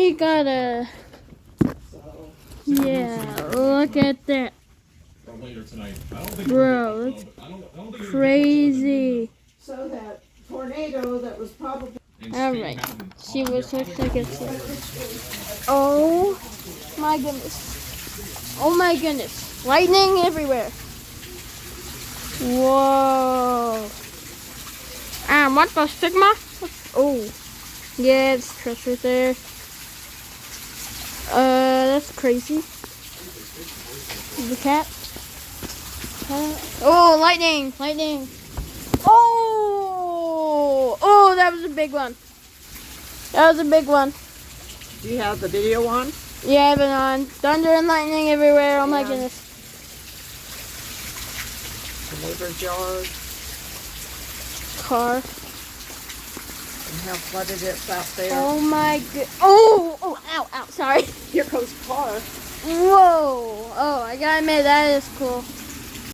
we got a. Yeah, look at that. Bro, that's crazy. So that tornado that was probably. Alright, see what looks like it's. Oh my goodness. Oh my goodness. Lightning everywhere. Whoa. What the Sigma? Oh. Yeah, it's trash right there. That's crazy. The cat. Oh, lightning! Lightning! Oh! Oh, that was a big one. That was a big one. Do you have the video on? Yeah, I have it on. Thunder and lightning everywhere. Oh my goodness. The neighbor's yard. Car. And how flooded it's out there. Oh my god. Oh! Oh, ow, sorry. Here goes car. Whoa! Oh, I gotta admit, that is cool.